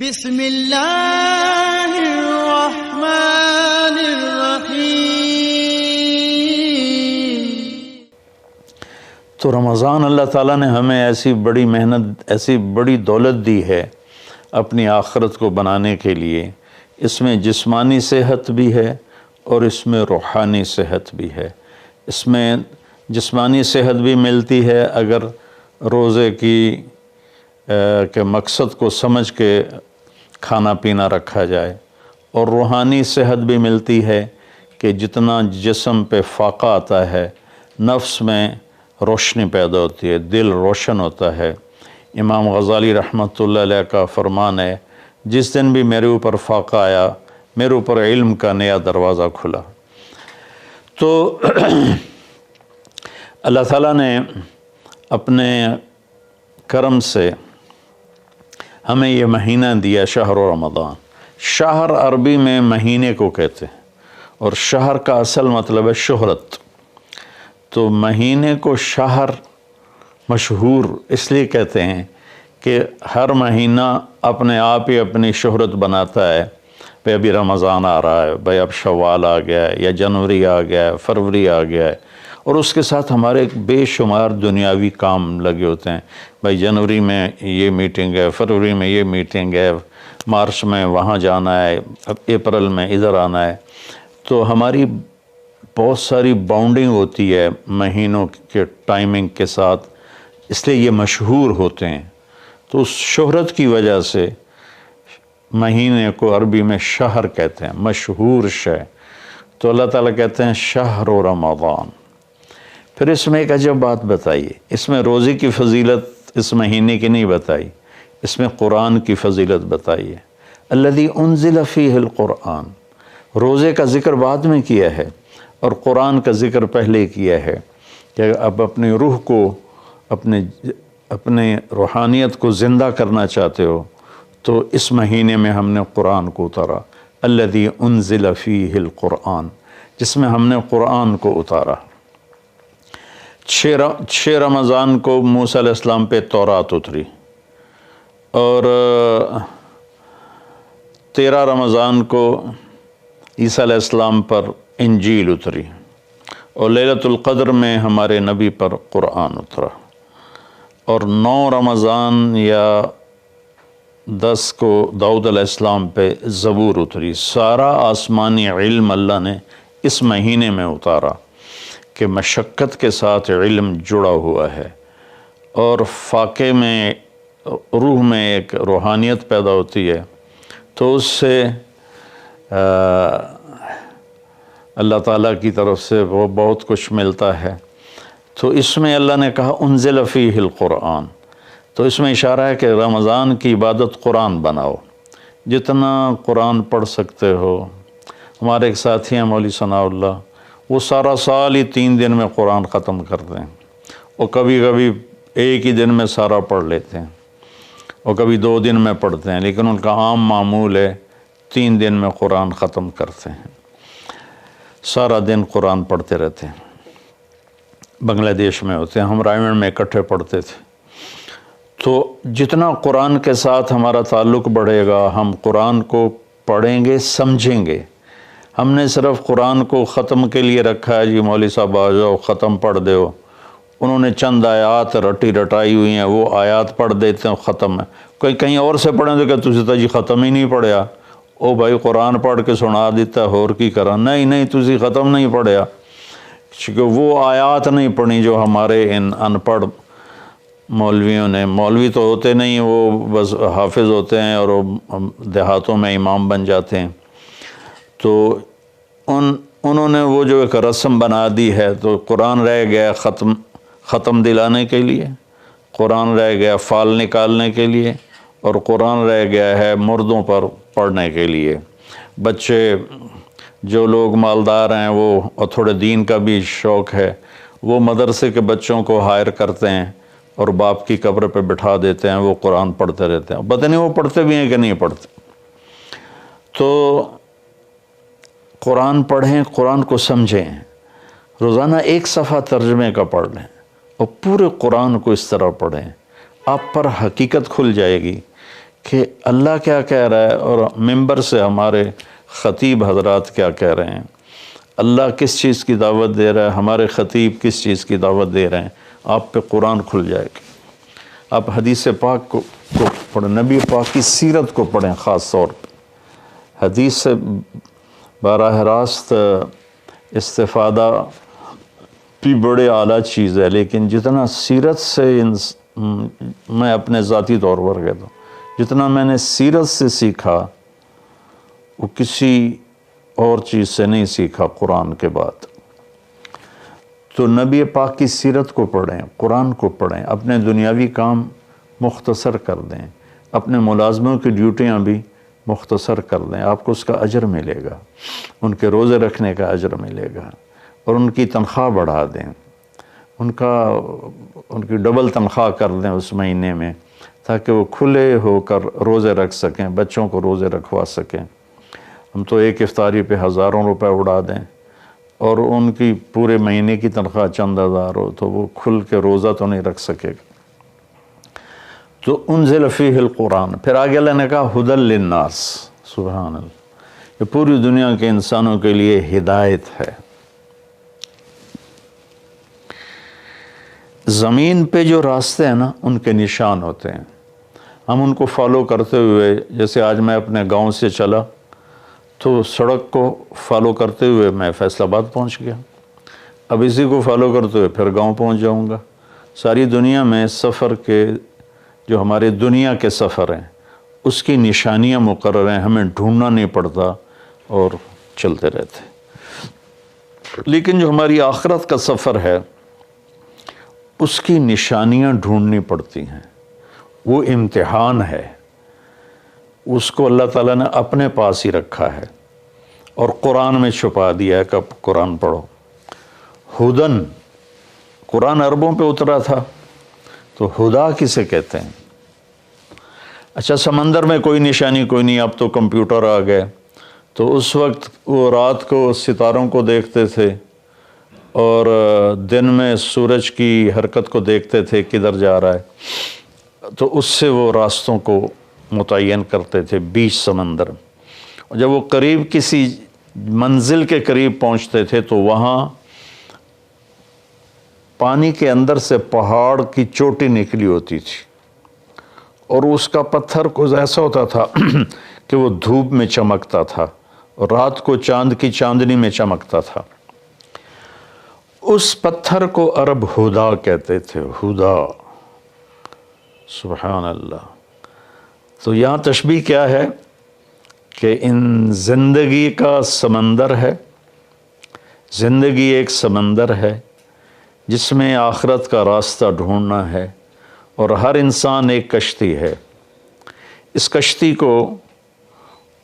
بسم اللہ الرحمن الرحیم۔ تو رمضان اللہ تعالیٰ نے ہمیں ایسی بڑی محنت، ایسی بڑی دولت دی ہے اپنی آخرت کو بنانے کے لیے۔ اس میں جسمانی صحت بھی ہے اور اس میں روحانی صحت بھی ہے۔ اس میں جسمانی صحت بھی ملتی ہے اگر روزے کے مقصد کو سمجھ کے کھانا پینا رکھا جائے، اور روحانی صحت بھی ملتی ہے کہ جتنا جسم پہ فاقہ آتا ہے نفس میں روشنی پیدا ہوتی ہے، دل روشن ہوتا ہے۔ امام غزالی رحمۃ اللہ علیہ کا فرمان ہے، جس دن بھی میرے اوپر فاقہ آیا میرے اوپر علم کا نیا دروازہ کھلا۔ تو اللہ تعالیٰ نے اپنے کرم سے ہمیں یہ مہینہ دیا، شہر رمضان۔ شہر عربی میں مہینے کو کہتے ہیں، اور شہر کا اصل مطلب ہے شہرت۔ تو مہینے کو شہر مشہور اس لیے کہتے ہیں کہ ہر مہینہ اپنے آپ ہی اپنی شہرت بناتا ہے۔ بھئی ابھی رمضان آ رہا ہے، بھئی اب شوال آ گیا ہے، یا جنوری آ گیا ہے، فروری آ گیا ہے، اور اس کے ساتھ ہمارے بے شمار دنیاوی کام لگے ہوتے ہیں۔ بھئی جنوری میں یہ میٹنگ ہے، فروری میں یہ میٹنگ ہے، مارچ میں وہاں جانا ہے، اب اپریل میں ادھر آنا ہے۔ تو ہماری بہت ساری باؤنڈنگ ہوتی ہے مہینوں کے ٹائمنگ کے ساتھ، اس لیے یہ مشہور ہوتے ہیں۔ تو اس شہرت کی وجہ سے مہینے کو عربی میں شہر کہتے ہیں، مشہور شے۔ تو اللہ تعالیٰ کہتے ہیں شہر رمضان۔ پھر اس میں ایک عجب بات بتائیے، اس میں روزے کی فضیلت اس مہینے کی نہیں بتائی، اس میں قرآن کی فضیلت بتائیے۔ الذی انزل فیہ القرآن، روزے کا ذکر بعد میں کیا ہے اور قرآن کا ذکر پہلے کیا ہے کہ اب اپنی روح کو، اپنے روحانیت کو زندہ کرنا چاہتے ہو تو اس مہینے میں ہم نے قرآن کو اتارا۔ الذی انزل فیہ القرآن، جس میں ہم نے قرآن کو اتارا۔ 6 رمضان کو موسیٰ علیہ السلام پہ تورات اتری، اور 13 رمضان کو عیسیٰ علیہ السلام پر انجیل اتری، اور لیلۃ القدر میں ہمارے نبی پر قرآن اترا، اور 9 رمضان یا 10 کو داؤد علیہ السلام پہ زبور اتری۔ سارا آسمانی علم اللہ نے اس مہینے میں اتارا کہ مشقت کے ساتھ علم جڑا ہوا ہے، اور فاقے میں روح میں ایک روحانیت پیدا ہوتی ہے، تو اس سے اللہ تعالیٰ کی طرف سے وہ بہت کچھ ملتا ہے۔ تو اس میں اللہ نے کہا انزل فیہ القرآن، تو اس میں اشارہ ہے کہ رمضان کی عبادت قرآن بناؤ، جتنا قرآن پڑھ سکتے ہو۔ ہمارے ایک ساتھی ہیں مولوی ثناء اللہ، وہ سارا سال ہی 3 دن میں قرآن ختم کرتے ہیں، اور کبھی کبھی ایک ہی دن میں سارا پڑھ لیتے ہیں، اور کبھی 2 دن میں پڑھتے ہیں، لیکن ان کا عام معمول ہے 3 دن میں قرآن ختم کرتے ہیں، سارا دن قرآن پڑھتے رہتے ہیں۔ بنگلہ دیش میں ہوتے ہیں، ہم رائمنڈ میں اکٹھے پڑھتے تھے۔ تو جتنا قرآن کے ساتھ ہمارا تعلق بڑھے گا، ہم قرآن کو پڑھیں گے، سمجھیں گے۔ ہم نے صرف قرآن کو ختم کے لیے رکھا ہے، جی مولوی صاحب آ جاؤ ختم پڑھ دیو، انہوں نے چند آیات رٹائی ہوئی ہیں، وہ آیات پڑھ دیتے ہیں، ختم ہے۔ کوئی کہیں اور سے پڑھیں تو کہ تسی تو جی ختم ہی نہیں پڑھیا، او بھائی قرآن پڑھ کے سنا دیتا ہے، اور کی کرا؟ نہیں تسی ختم نہیں پڑھیا، کیونکہ وہ آیات نہیں پڑھی جو ہمارے ان ان پڑھ مولویوں نے، مولوی تو ہوتے نہیں، وہ بس حافظ ہوتے ہیں اور وہ دیہاتوں میں امام بن جاتے ہیں۔ تو انہوں نے وہ جو ایک رسم بنا دی ہے، تو قرآن رہ گیا ختم دلانے کے لیے، قرآن رہ گیا فال نکالنے کے لیے، اور قرآن رہ گیا ہے مردوں پر پڑھنے کے لیے۔ بچے جو لوگ مالدار ہیں وہ، اور تھوڑے دین کا بھی شوق ہے، وہ مدرسے کے بچوں کو ہائر کرتے ہیں اور باپ کی قبر پہ بٹھا دیتے ہیں، وہ قرآن پڑھتے رہتے ہیں، پتہ نہیں وہ پڑھتے بھی ہیں کہ نہیں پڑھتے۔ تو قرآن پڑھیں، قرآن کو سمجھیں، روزانہ 1 صفحہ ترجمے کا پڑھ لیں، اور پورے قرآن کو اس طرح پڑھیں، آپ پر حقیقت کھل جائے گی کہ اللہ کیا کہہ رہا ہے اور ممبر سے ہمارے خطیب حضرات کیا کہہ رہے ہیں، اللہ کس چیز کی دعوت دے رہا ہے، ہمارے خطیب کس چیز کی دعوت دے رہے ہیں، آپ پہ قرآن کھل جائے گا۔ آپ حدیث پاک کو پڑھیں، نبی پاک کی سیرت کو پڑھیں خاص طور پہ۔ حدیث سے براہ راست استفادہ بھی بڑے اعلیٰ چیز ہے، لیکن جتنا سیرت سے میں اپنے ذاتی طور پر کہتا ہوں، جتنا میں نے سیرت سے سیکھا وہ کسی اور چیز سے نہیں سیکھا قرآن کے بعد۔ تو نبی پاک کی سیرت کو پڑھیں، قرآن کو پڑھیں، اپنے دنیاوی کام مختصر کر دیں، اپنے ملازموں کی ڈیوٹیاں بھی مختصر کر دیں، آپ کو اس کا اجر ملے گا، ان کے روزے رکھنے کا اجر ملے گا، اور ان کی تنخواہ بڑھا دیں، ان کی ڈبل تنخواہ کر دیں اس مہینے میں، تاکہ وہ کھلے ہو کر روزے رکھ سکیں، بچوں کو روزے رکھوا سکیں۔ ہم تو ایک افطاری پہ ہزاروں روپے اڑا دیں اور ان کی پورے مہینے کی تنخواہ چند ہزار ہو تو وہ کھل کے روزہ تو نہیں رکھ سکے گا۔ تو انزل فیہ القرآن، پھر آگے اللہ نے کہا ھدی للناس، سبحان اللہ، یہ پوری دنیا کے انسانوں کے لیے ہدایت ہے۔ زمین پہ جو راستے ہیں نا ان کے نشان ہوتے ہیں، ہم ان کو فالو کرتے ہوئے، جیسے آج میں اپنے گاؤں سے چلا تو سڑک کو فالو کرتے ہوئے میں فیصل آباد پہنچ گیا، اب اسی کو فالو کرتے ہوئے پھر گاؤں پہنچ جاؤں گا۔ ساری دنیا میں سفر کے جو ہمارے دنیا کے سفر ہیں اس کی نشانیاں مقرر ہیں، ہمیں ڈھونڈنا نہیں پڑتا اور چلتے رہتے۔ لیکن جو ہماری آخرت کا سفر ہے اس کی نشانیاں ڈھونڈنی پڑتی ہیں، وہ امتحان ہے، اس کو اللہ تعالیٰ نے اپنے پاس ہی رکھا ہے اور قرآن میں چھپا دیا ہے کہ اب قرآن پڑھو۔ ہدن، قرآن عربوں پہ اترا تھا تو ہدا کسے کہتے ہیں؟ اچھا سمندر میں کوئی نشانی کوئی نہیں، اب تو کمپیوٹر آ گئے، تو اس وقت وہ رات کو ستاروں کو دیکھتے تھے اور دن میں سورج کی حرکت کو دیکھتے تھے کدھر جا رہا ہے، تو اس سے وہ راستوں کو متعین کرتے تھے بیچ سمندر۔ جب وہ قریب کسی منزل کے قریب پہنچتے تھے تو وہاں پانی کے اندر سے پہاڑ کی چوٹی نکلی ہوتی تھی اور اس کا پتھر کچھ ایسا ہوتا تھا کہ وہ دھوپ میں چمکتا تھا اور رات کو چاند کی چاندنی میں چمکتا تھا۔ اس پتھر کو عرب ہدا کہتے تھے، ہدا، سبحان اللہ۔ تو یہاں تشبیہ کیا ہے کہ ان زندگی کا سمندر ہے، زندگی ایک سمندر ہے جس میں آخرت کا راستہ ڈھونڈنا ہے، اور ہر انسان ایک کشتی ہے۔ اس کشتی کو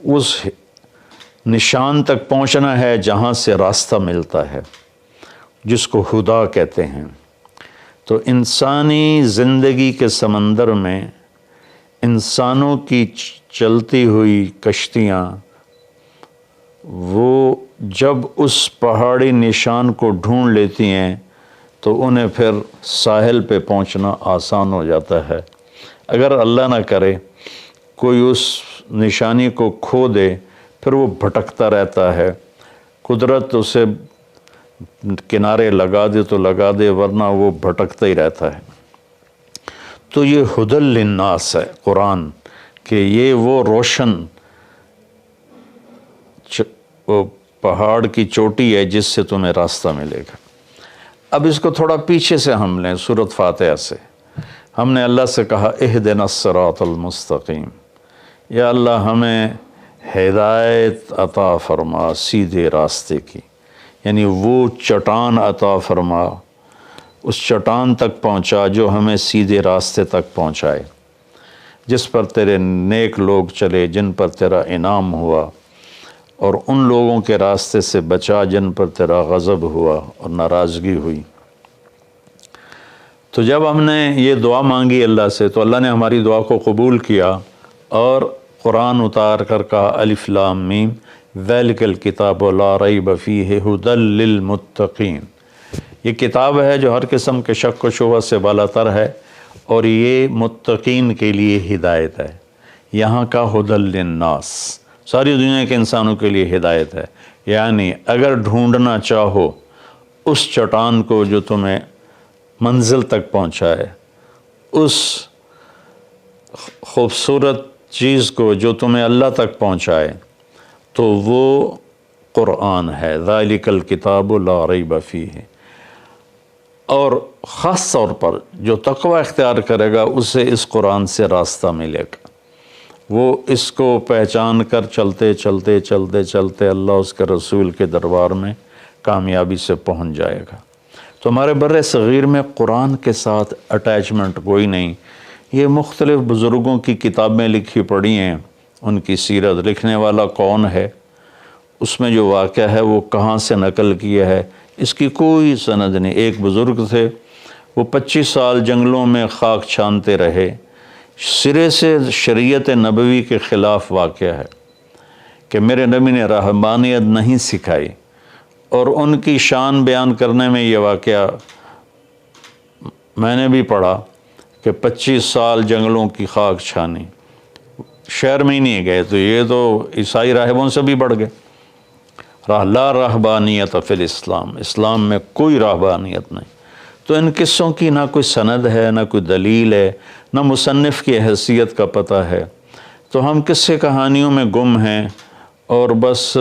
اس نشان تک پہنچنا ہے جہاں سے راستہ ملتا ہے، جس کو ہدا کہتے ہیں۔ تو انسانی زندگی کے سمندر میں انسانوں کی چلتی ہوئی کشتیاں وہ جب اس پہاڑی نشان کو ڈھونڈ لیتی ہیں تو انہیں پھر ساحل پہ پہنچنا آسان ہو جاتا ہے۔ اگر اللہ نہ کرے کوئی اس نشانی کو کھو دے پھر وہ بھٹکتا رہتا ہے، قدرت اسے کنارے لگا دے تو لگا دے، ورنہ وہ بھٹکتا ہی رہتا ہے۔ تو یہ ھدی للناس ہے قرآن، کہ یہ وہ روشن وہ پہاڑ کی چوٹی ہے جس سے تمہیں راستہ ملے گا۔ اب اس کو تھوڑا پیچھے سے ہم لیں، سورۃ فاتحہ سے ہم نے اللہ سے کہا اہدنا الصراط المستقیم، یا اللہ ہمیں ہدایت عطا فرما سیدھے راستے کی، یعنی وہ چٹان عطا فرما، اس چٹان تک پہنچا جو ہمیں سیدھے راستے تک پہنچائے، جس پر تیرے نیک لوگ چلے، جن پر تیرا انعام ہوا، اور ان لوگوں کے راستے سے بچا جن پر تیرا غضب ہوا اور ناراضگی ہوئی۔ تو جب ہم نے یہ دعا مانگی اللہ سے تو اللہ نے ہماری دعا کو قبول کیا اور قرآن اتار کر کہا الف لام میم ذالک الکتاب لا ریب فیہ ھدی للمتقین، یہ کتاب ہے جو ہر قسم کے شک و شبہ سے بالا تر ہے اور یہ متقین کے لیے ہدایت ہے۔ یہاں کا ہدی للناس ساری دنیا کے انسانوں کے لیے ہدایت ہے، یعنی اگر ڈھونڈنا چاہو اس چٹان کو جو تمہیں منزل تک پہنچائے، اس خوبصورت چیز کو جو تمہیں اللہ تک پہنچائے، تو وہ قرآن ہے، ذالک الکتاب لا ریب فیہ۔ اور خاص طور پر جو تقوی اختیار کرے گا اسے اس قرآن سے راستہ ملے گا، وہ اس کو پہچان کر چلتے چلتے چلتے چلتے اللہ اس کے رسول کے دربار میں کامیابی سے پہنچ جائے گا۔ تو ہمارے بر صغیر میں قرآن کے ساتھ اٹیچمنٹ کوئی نہیں۔ یہ مختلف بزرگوں کی کتابیں لکھی پڑھی ہیں، ان کی سیرت، لکھنے والا کون ہے، اس میں جو واقعہ ہے وہ کہاں سے نقل کیا ہے، اس کی کوئی سند نہیں۔ ایک بزرگ تھے، وہ 25 سال جنگلوں میں خاک چھانتے رہے، سرے سے شریعت نبوی کے خلاف واقعہ ہے کہ میرے نبی نے رہبانیت نہیں سکھائی، اور ان کی شان بیان کرنے میں یہ واقعہ میں نے بھی پڑھا کہ 25 سال جنگلوں کی خاک چھانی، شہر میں ہی نہیں گئے، تو یہ تو عیسائی راہبوں سے بھی بڑھ گئے۔ لا رہبانیت فی الاسلام، اسلام میں کوئی رہبانیت نہیں۔ تو ان قصوں کی نہ کوئی سند ہے، نہ کوئی دلیل ہے، نہ مصنف کی حیثیت کا پتہ ہے، تو ہم قصے کہانیوں میں گم ہیں، اور بس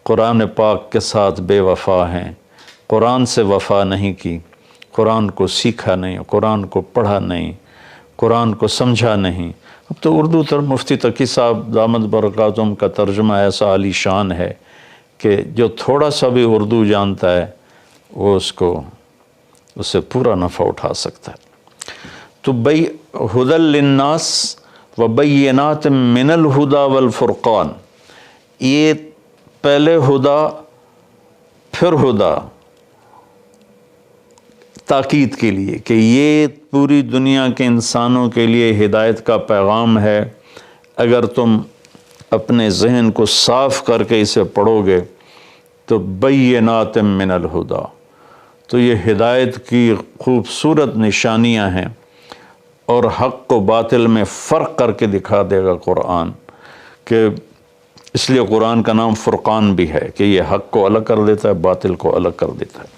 قرآن پاک کے ساتھ بے وفا ہیں، قرآن سے وفا نہیں کی، قرآن کو سیکھا نہیں، قرآن کو پڑھا نہیں، قرآن کو سمجھا نہیں۔ اب تو اردو مفتی تقی صاحب دامت برکاتہم کا ترجمہ ایسا عالی شان ہے کہ جو تھوڑا سا بھی اردو جانتا ہے وہ اس سے پورا نفع اٹھا سکتا ہے۔ تو ہدی للناس وبینات من الہدی والفرقان، یہ پہلے ہدا پھر ہدا، تاکید کے لیے کہ یہ پوری دنیا کے انسانوں کے لیے ہدایت کا پیغام ہے۔ اگر تم اپنے ذہن کو صاف کر کے اسے پڑھو گے تو بینات من الہدی، تو یہ ہدایت کی خوبصورت نشانیاں ہیں، اور حق و باطل میں فرق کر کے دکھا دے گا قرآن، کہ اس لیے قرآن کا نام فرقان بھی ہے کہ یہ حق کو الگ کر دیتا ہے، باطل کو الگ کر دیتا ہے۔